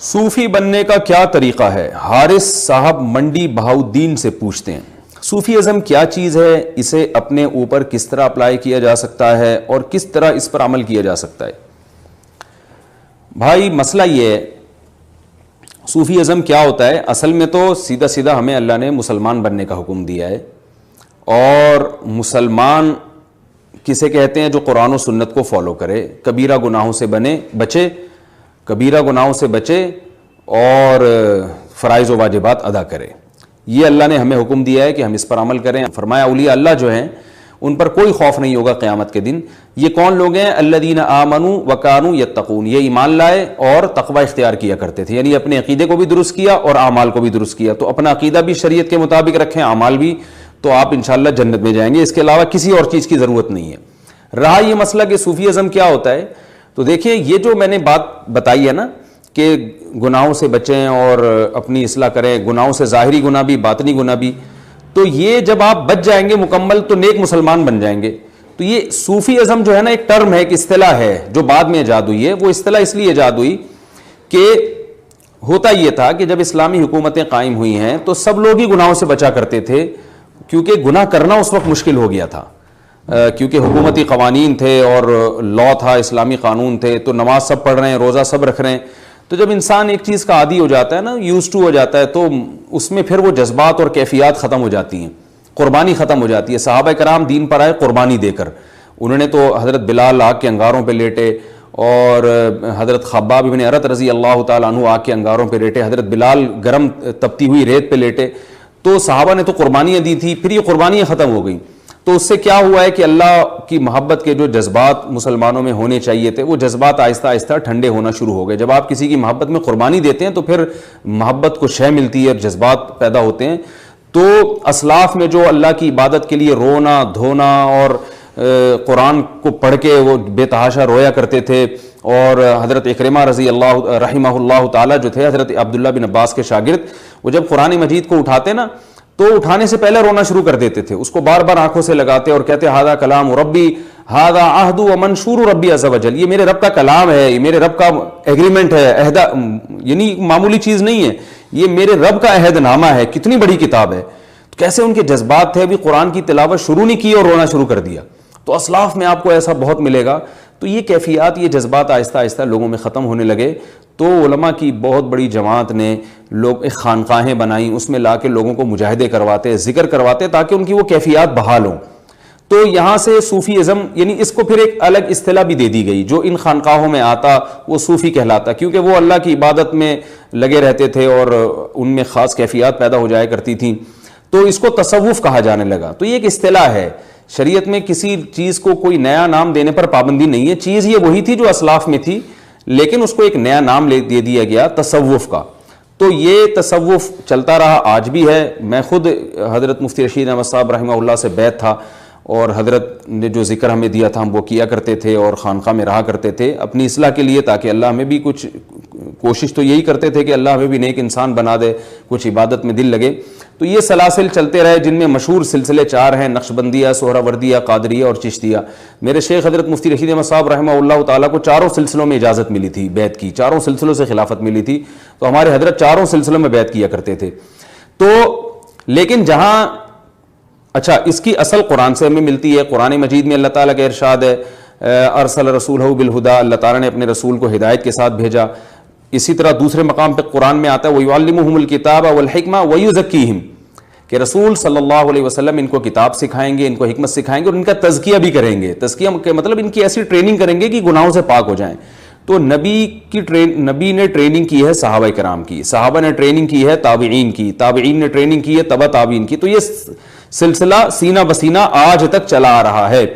صوفی بننے کا کیا طریقہ ہے؟ حارث صاحب منڈی بہاؤدین سے پوچھتے ہیں۔ صوفی ازم کیا چیز ہے؟ اسے اپنے اوپر کس طرح اپلائی کیا جا سکتا ہے اور کس طرح اس پر عمل کیا جا سکتا ہے؟ بھائی مسئلہ یہ ہے، صوفی ازم کیا ہوتا ہے؟ اصل میں تو سیدھا سیدھا ہمیں اللہ نے مسلمان بننے کا حکم دیا ہے، اور مسلمان کسے کہتے ہیں؟ جو قرآن و سنت کو فالو کرے، کبیرہ گناہوں سے بچے، کبیرہ گناہوں سے بچے اور فرائض و واجبات ادا کرے۔ یہ اللہ نے ہمیں حکم دیا ہے کہ ہم اس پر عمل کریں۔ فرمایا اولیاء اللہ جو ہیں ان پر کوئی خوف نہیں ہوگا قیامت کے دن۔ یہ کون لوگ ہیں؟ الذین آمنوا وکانوا یتقون، یہ ایمان لائے اور تقوی اختیار کیا کرتے تھے، یعنی اپنے عقیدے کو بھی درست کیا اور اعمال کو بھی درست کیا۔ تو اپنا عقیدہ بھی شریعت کے مطابق رکھیں، اعمال بھی، تو آپ انشاءاللہ جنت میں جائیں گے۔ اس کے علاوہ کسی اور چیز کی ضرورت نہیں ہے۔ رہا یہ مسئلہ کہ صوفی ازم کیا ہوتا ہے، تو دیکھیں یہ جو میں نے بات بتائی ہے نا کہ گناہوں سے بچیں اور اپنی اصلاح کریں، گناہوں سے ظاہری گناہ بھی باطنی گناہ بھی، تو یہ جب آپ بچ جائیں گے مکمل تو نیک مسلمان بن جائیں گے۔ تو یہ صوفی ازم جو ہے نا ایک ٹرم ہے، ایک اصطلاح ہے جو بعد میں ایجاد ہوئی ہے۔ وہ اصطلاح اس لیے ایجاد ہوئی کہ ہوتا یہ تھا کہ جب اسلامی حکومتیں قائم ہوئی ہیں تو سب لوگ ہی گناہوں سے بچا کرتے تھے، کیونکہ گناہ کرنا اس وقت مشکل ہو گیا تھا، کیونکہ حکومتی قوانین تھے اور لا تھا، اسلامی قانون تھے، تو نماز سب پڑھ رہے ہیں، روزہ سب رکھ رہے ہیں۔ تو جب انسان ایک چیز کا عادی ہو جاتا ہے نا، یوز ٹو ہو جاتا ہے، تو اس میں پھر وہ جذبات اور کیفیات ختم ہو جاتی ہیں، قربانی ختم ہو جاتی ہے۔ صحابہ کرام دین پر آئے قربانی دے کر۔ انہوں نے تو حضرت بلال آگ کے انگاروں پہ لیٹے، اور حضرت خباب بن ارت رضی اللہ تعالیٰ عنہ آگ کے انگاروں پہ لیٹے، حضرت بلال گرم تپتی ہوئی ریت پہ لیٹے۔ تو صحابہ نے تو قربانیاں دی تھی، پھر یہ قربانیاں ختم ہو گئیں۔ تو اس سے کیا ہوا ہے کہ اللہ کی محبت کے جو جذبات مسلمانوں میں ہونے چاہیے تھے، وہ جذبات آہستہ آہستہ ٹھنڈے ہونا شروع ہو گئے۔ جب آپ کسی کی محبت میں قربانی دیتے ہیں تو پھر محبت کو شے ملتی ہے اور جذبات پیدا ہوتے ہیں۔ تو اسلاف میں جو اللہ کی عبادت کے لیے رونا دھونا اور قرآن کو پڑھ کے وہ بے تحاشا رویا کرتے تھے، اور حضرت اکرمہ رضی اللہ رحمہ اللہ تعالیٰ جو تھے حضرت عبداللہ بن عباس کے شاگرد، وہ جب قرآن مجید کو اٹھاتے نا تو اٹھانے سے پہلے رونا شروع کر دیتے تھے، اس کو بار بار آنکھوں سے لگاتے اور کہتے ھذا کلام ربی ھذا عہد و منشور ربی عز وجل، یہ میرے رب کا کلام ہے، یہ میرے رب کا ایگریمنٹ ہے، عہد، یعنی معمولی چیز نہیں ہے، یہ میرے رب کا عہد نامہ ہے، کتنی بڑی کتاب ہے۔ تو کیسے ان کے جذبات تھے، ابھی قرآن کی تلاوت شروع نہیں کی اور رونا شروع کر دیا۔ تو اسلاف میں آپ کو ایسا بہت ملے گا۔ تو یہ کیفیات، یہ جذبات آہستہ آہستہ لوگوں میں ختم ہونے لگے۔ تو علماء کی بہت بڑی جماعت نے لوگ ایک خانقاہیں بنائیں، اس میں لا کے لوگوں کو مجاہدے کرواتے، ذکر کرواتے، تاکہ ان کی وہ کیفیات بحال ہوں۔ تو یہاں سے صوفی ازم، یعنی اس کو پھر ایک الگ اصطلاح بھی دے دی گئی، جو ان خانقاہوں میں آتا وہ صوفی کہلاتا، کیونکہ وہ اللہ کی عبادت میں لگے رہتے تھے اور ان میں خاص کیفیات پیدا ہو جایا کرتی تھیں۔ تو اس کو تصوف کہا جانے لگا۔ تو یہ ایک اصطلاح ہے، شریعت میں کسی چیز کو کوئی نیا نام دینے پر پابندی نہیں ہے، چیز یہ وہی تھی جو اسلاف میں تھی، لیکن اس کو ایک نیا نام دے دیا گیا تصوف کا۔ تو یہ تصوف چلتا رہا، آج بھی ہے۔ میں خود حضرت مفتی رشید احمد صاحب رحمہ اللہ سے بیعت تھا، اور حضرت نے جو ذکر ہمیں دیا تھا ہم وہ کیا کرتے تھے، اور خانقاہ میں رہا کرتے تھے اپنی اصلاح کے لیے، تاکہ اللہ ہمیں بھی کچھ، کوشش تو یہی کرتے تھے کہ اللہ ہمیں بھی نیک انسان بنا دے، کچھ عبادت میں دل لگے۔ تو یہ سلاسل چلتے رہے، جن میں مشہور سلسلے 4 ہیں: نقشبندیہ، سہروردیہ، قادریہ اور چشتیہ۔ میرے شیخ حضرت مفتی رشید احمد صاحب رحمہ اللہ تعالیٰ کو 4 سلسلوں میں اجازت ملی تھی بیعت کی، 4 سلسلوں سے خلافت ملی تھی۔ تو ہمارے حضرت 4 سلسلوں میں بیعت کیا کرتے تھے۔ تو لیکن جہاں اچھا اس کی اصل قرآن سے ہمیں ملتی ہے۔ قرآن مجید میں اللہ تعالیٰ کا ارشاد ہے ارسل رسولہ بالہدیٰ، اللہ تعالیٰ نے اپنے رسول کو ہدایت کے ساتھ بھیجا۔ اسی طرح دوسرے مقام پہ قرآن میں آتا ہے وَيُعَلِّمُهُمُ الْكِتَابَ وَالْحِكْمَةَ وَيُزَكِّيهِمْ، کہ رسول صلی اللہ علیہ وسلم ان کو کتاب سکھائیں گے، ان کو حکمت سکھائیں گے، اور ان کا تزکیہ بھی کریں گے۔ تزکیہ کے مطلب ان کی ایسی ٹریننگ کریں گے کہ گناہوں سے پاک ہو جائیں۔ تو نبی نے ٹریننگ کی ہے صحابہ کرام کی، صحابہ نے ٹریننگ کی ہے تابعین کی، تابعین نے ٹریننگ کی ہے تبع تابعین کی۔ تو یہ سلسلہ سینہ بسینہ آج تک چلا آ رہا ہے۔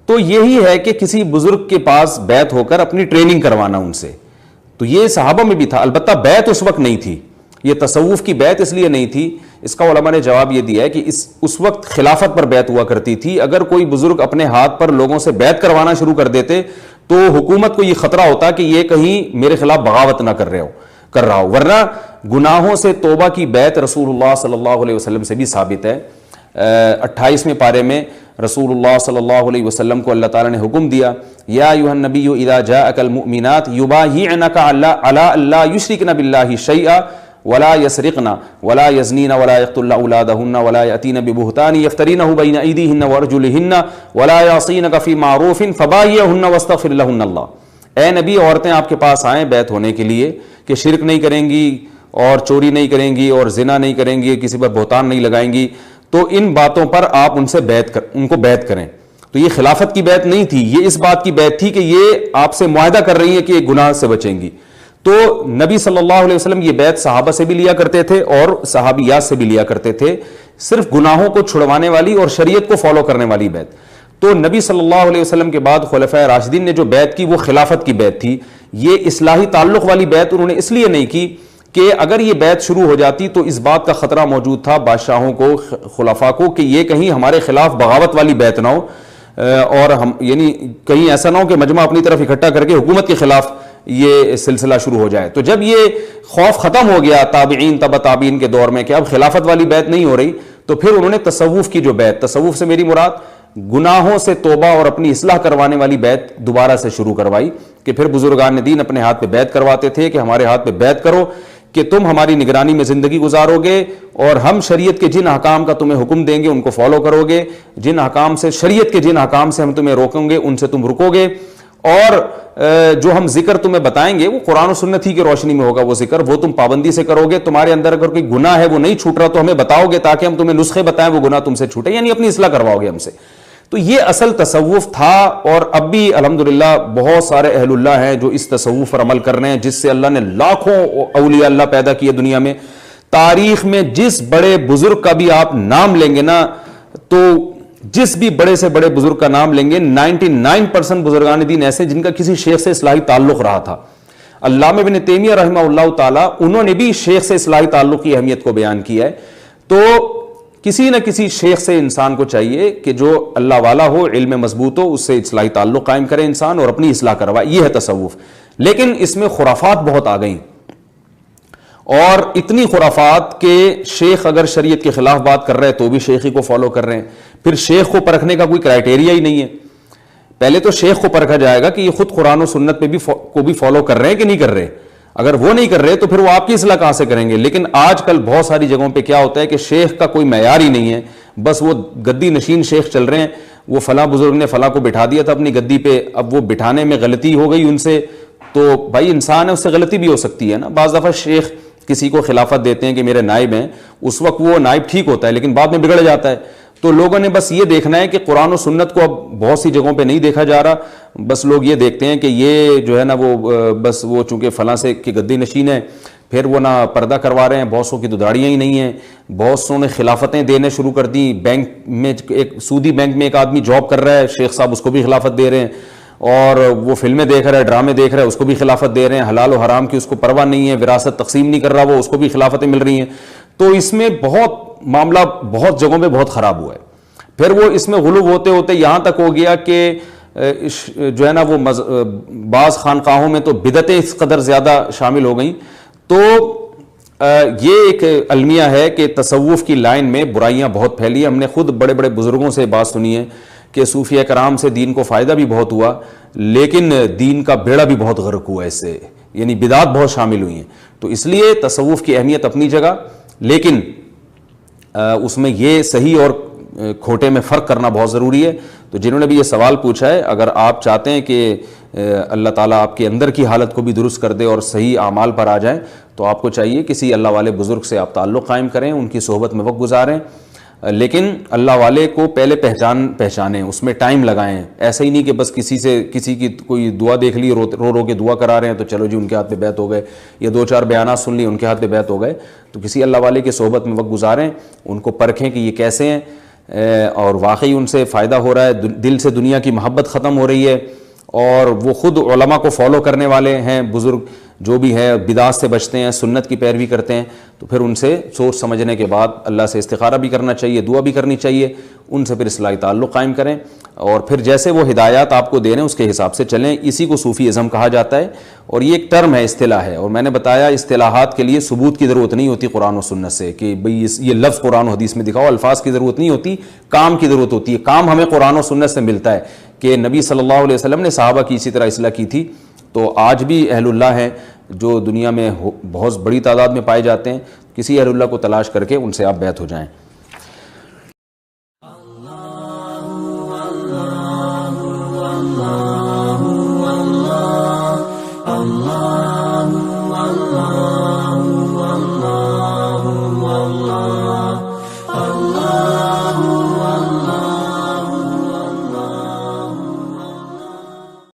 تو یہی ہے کہ کسی بزرگ کے پاس بیعت ہو کر اپنی ٹریننگ کروانا ان سے۔ تو یہ صحابہ میں بھی تھا، البتہ بیعت اس وقت نہیں تھی، یہ تصوف کی بیعت اس لیے نہیں تھی۔ اس کا علماء نے جواب یہ دیا ہے کہ اس وقت خلافت پر بیعت ہوا کرتی تھی۔ اگر کوئی بزرگ اپنے ہاتھ پر لوگوں سے بیعت کروانا شروع کر دیتے تو حکومت کو یہ خطرہ ہوتا کہ یہ کہیں میرے خلاف بغاوت نہ کر رہا ہو، ورنہ گناہوں سے توبہ کی بیعت رسول اللہ صلی اللہ علیہ وسلم سے بھی ثابت ہے۔ 28ویں پارے میں رسول اللہ صلی اللہ علیہ وسلم کو اللہ تعالیٰ نے حکم دیا یا ایھا النبی اذا جاءک المؤمنات یبایعنک علی الا یشرکن باللہ شیئا ولا یسرقن ولا یزنین ولا یقتلن اولادہن ولا یأتین ببہتان یفترینہ بین ایدیہن وارجلہن ولا یعصینک فی معروف فبایعہن واستغفر لہن اللہ۔ اے نبی، عورتیں آپ کے پاس آئیں بیعت ہونے کے لیے کہ شرک نہیں کریں گی اور چوری نہیں کریں گی اور زنا نہیں کریں گی، کسی پر بہتان نہیں لگائیں گی، تو ان باتوں پر آپ ان سے ان کو بیعت کریں۔ تو یہ خلافت کی بیعت نہیں تھی، یہ اس بات کی بیعت تھی کہ یہ آپ سے معاہدہ کر رہی ہیں کہ یہ گناہ سے بچیں گی۔ تو نبی صلی اللہ علیہ وسلم یہ بیعت صحابہ سے بھی لیا کرتے تھے اور صحابیات سے بھی لیا کرتے تھے، صرف گناہوں کو چھڑوانے والی اور شریعت کو فالو کرنے والی بیعت۔ تو نبی صلی اللہ علیہ وسلم کے بعد خلفائے راشدین نے جو بیعت کی وہ خلافت کی بیعت تھی۔ یہ اصلاحی تعلق والی بیعت انہوں نے اس لیے نہیں کی کہ اگر یہ بیعت شروع ہو جاتی تو اس بات کا خطرہ موجود تھا بادشاہوں کو، خلفاء کو، کہ یہ کہیں ہمارے خلاف بغاوت والی بیعت نہ ہو، اور ہم یعنی کہیں ایسا نہ ہو کہ مجمع اپنی طرف اکٹھا کر کے حکومت کے خلاف یہ سلسلہ شروع ہو جائے۔ تو جب یہ خوف ختم ہو گیا تابعین تبع تابعین کے دور میں کہ اب خلافت والی بیعت نہیں ہو رہی، تو پھر انہوں نے تصوف کی جو بیعت، تصوف سے میری مراد گناہوں سے توبہ اور اپنی اصلاح کروانے والی بیعت دوبارہ سے شروع کروائی، کہ پھر بزرگان دین اپنے ہاتھ پہ بیعت کرواتے تھے کہ ہمارے ہاتھ پہ بیعت کرو کہ تم ہماری نگرانی میں زندگی گزارو گے اور ہم شریعت کے جن احکام کا تمہیں حکم دیں گے ان کو فالو کرو گے، جن احکام سے، شریعت کے جن احکام سے ہم تمہیں روکیں گے ان سے تم رکو گے، اور جو ہم ذکر تمہیں بتائیں گے وہ قرآن و سنت ہی کی روشنی میں ہوگا، وہ ذکر وہ تم پابندی سے کرو گے، تمہارے اندر اگر کوئی گناہ ہے وہ نہیں چھوٹ رہا تو ہمیں بتاؤ گے تاکہ ہم تمہیں نسخے بتائیں وہ گناہ تم سے چھوٹے، یعنی اپنی اصلاح کرواؤ گے ہم سے۔ تو یہ اصل تصوف تھا، اور اب بھی الحمدللہ بہت سارے اہل اللہ ہیں جو اس تصوف پر عمل کر رہے ہیں، جس سے اللہ نے لاکھوں اولیاء اللہ پیدا کیے دنیا میں۔ تاریخ میں جس بڑے بزرگ کا بھی آپ نام لیں گے نا، تو جس بھی بڑے سے بڑے بزرگ کا نام لیں گے 99% بزرگان دین ایسے جن کا کسی شیخ سے اصلاحی تعلق رہا تھا۔ علامہ ابن تیمیہ رحمہ اللہ تعالی انہوں نے بھی شیخ سے اصلاحی تعلق کی اہمیت کو بیان کیا ہے۔ تو کسی نہ کسی شیخ سے انسان کو چاہیے کہ جو اللہ والا ہو، علم مضبوط ہو، اس سے اصلاحی تعلق قائم کرے انسان اور اپنی اصلاح کروائے، یہ ہے تصوف۔ لیکن اس میں خرافات بہت آ گئیں، اور اتنی خرافات کہ شیخ اگر شریعت کے خلاف بات کر رہے ہیں تو بھی شیخی کو فالو کر رہے ہیں، پھر شیخ کو پرکھنے کا کوئی کرائٹیریا ہی نہیں ہے۔ پہلے تو شیخ کو پرکھا جائے گا کہ یہ خود قرآن و سنت پہ بھی فالو کر رہے ہیں کہ نہیں کر رہے، اگر وہ نہیں کر رہے تو پھر وہ آپ کی اصلاح کہاں سے کریں گے۔ لیکن آج کل بہت ساری جگہوں پہ کیا ہوتا ہے کہ شیخ کا کوئی معیار ہی نہیں ہے، بس وہ گدی نشین شیخ چل رہے ہیں، وہ فلاں بزرگ نے فلاں کو بٹھا دیا تھا اپنی گدی پہ، اب وہ بٹھانے میں غلطی ہو گئی ان سے، تو بھائی انسان ہے، اس سے غلطی بھی ہو سکتی ہے نا۔ بعض دفعہ شیخ کسی کو خلافت دیتے ہیں کہ میرے نائب ہیں، اس وقت وہ نائب ٹھیک ہوتا ہے لیکن بعد میں بگڑ جاتا ہے۔ تو لوگوں نے بس یہ دیکھنا ہے کہ قرآن و سنت کو اب بہت سی جگہوں پہ نہیں دیکھا جا رہا، بس لوگ یہ دیکھتے ہیں کہ یہ جو ہے نا وہ بس وہ چونکہ فلاں سے کی گدی نشین ہے، پھر وہ نہ پردہ کروا رہے ہیں، بہت سو کی تو داڑیاں ہی نہیں ہیں، بہت سو نے خلافتیں دینے شروع کر دیں، بینک میں ایک سودی بینک میں ایک آدمی جاب کر رہا ہے، شیخ صاحب اس کو بھی خلافت دے رہے ہیں، اور وہ فلمیں دیکھ رہا ہے، ڈرامے دیکھ رہا ہے، اس کو بھی خلافت دے رہے ہیں، حلال و حرام کی اس کو پرواہ نہیں ہے، وراثت تقسیم نہیں کر رہا وہ، اس کو بھی خلافتیں مل رہی ہیں۔ تو اس میں بہت معاملہ بہت جگہوں پہ بہت خراب ہوا ہے۔ پھر وہ اس میں غلو ہوتے ہوتے یہاں تک ہو گیا کہ جو ہے نا وہ بعض خانقاہوں میں تو بدعتیں اس قدر زیادہ شامل ہو گئیں۔ تو یہ ایک المیہ ہے کہ تصوف کی لائن میں برائیاں بہت پھیلی ہیں۔ ہم نے خود بڑے بڑے بزرگوں سے بات سنی ہے کہ صوفیہ کرام سے دین کو فائدہ بھی بہت ہوا، لیکن دین کا بیڑا بھی بہت غرق ہوا اس سے، یعنی بدعات بہت شامل ہوئی ہیں۔ تو اس لیے تصوف کی اہمیت اپنی جگہ، لیکن اس میں یہ صحیح اور کھوٹے میں فرق کرنا بہت ضروری ہے۔ تو جنہوں نے بھی یہ سوال پوچھا ہے، اگر آپ چاہتے ہیں کہ اللہ تعالیٰ آپ کے اندر کی حالت کو بھی درست کر دے اور صحیح اعمال پر آ جائیں، تو آپ کو چاہیے کسی اللہ والے بزرگ سے آپ تعلق قائم کریں، ان کی صحبت میں وقت گزاریں، لیکن اللہ والے کو پہلے پہچانیں، اس میں ٹائم لگائیں۔ ایسا ہی نہیں کہ بس کسی کی کوئی دعا دیکھ لی، رو کے دعا کرا رہے ہیں تو چلو جی ان کے ہاتھ پہ بیعت ہو گئے، یا دو چار بیانات سن لی ان کے ہاتھ پہ بیعت ہو گئے۔ تو کسی اللہ والے کی صحبت میں وقت گزاریں، ان کو پرکھیں کہ یہ کیسے ہیں، اور واقعی ان سے فائدہ ہو رہا ہے، دل سے دنیا کی محبت ختم ہو رہی ہے، اور وہ خود علماء کو فالو کرنے والے ہیں، بزرگ جو بھی ہے بدعات سے بچتے ہیں، سنت کی پیروی کرتے ہیں، تو پھر ان سے سوچ سمجھنے کے بعد اللہ سے استخارہ بھی کرنا چاہیے، دعا بھی کرنی چاہیے، ان سے پھر اصلاحی تعلق قائم کریں۔ اور پھر جیسے وہ ہدایات آپ کو دے رہے ہیں اس کے حساب سے چلیں. اسی کو صوفی ازم کہا جاتا ہے. اور یہ ایک ٹرم ہے, اصطلاح ہے, اور میں نے بتایا اصطلاحات کے لیے ثبوت کی ضرورت نہیں ہوتی قرآن و سنت سے کہ بھئی یہ لفظ قرآن و حدیث میں دکھاؤ, الفاظ کی ضرورت نہیں ہوتی, کام کی ضرورت ہوتی ہے. کام ہمیں قرآن و سنت سے ملتا ہے کہ نبی صلی اللہ علیہ وسلم نے صحابہ کی اسی طرح اصلاح کی تھی. تو آج بھی اہل اللہ ہیں جو دنیا میں بہت بڑی تعداد میں پائے جاتے ہیں. کسی اہل اللہ کو تلاش کر کے ان سے آپ بیعت ہو جائیں.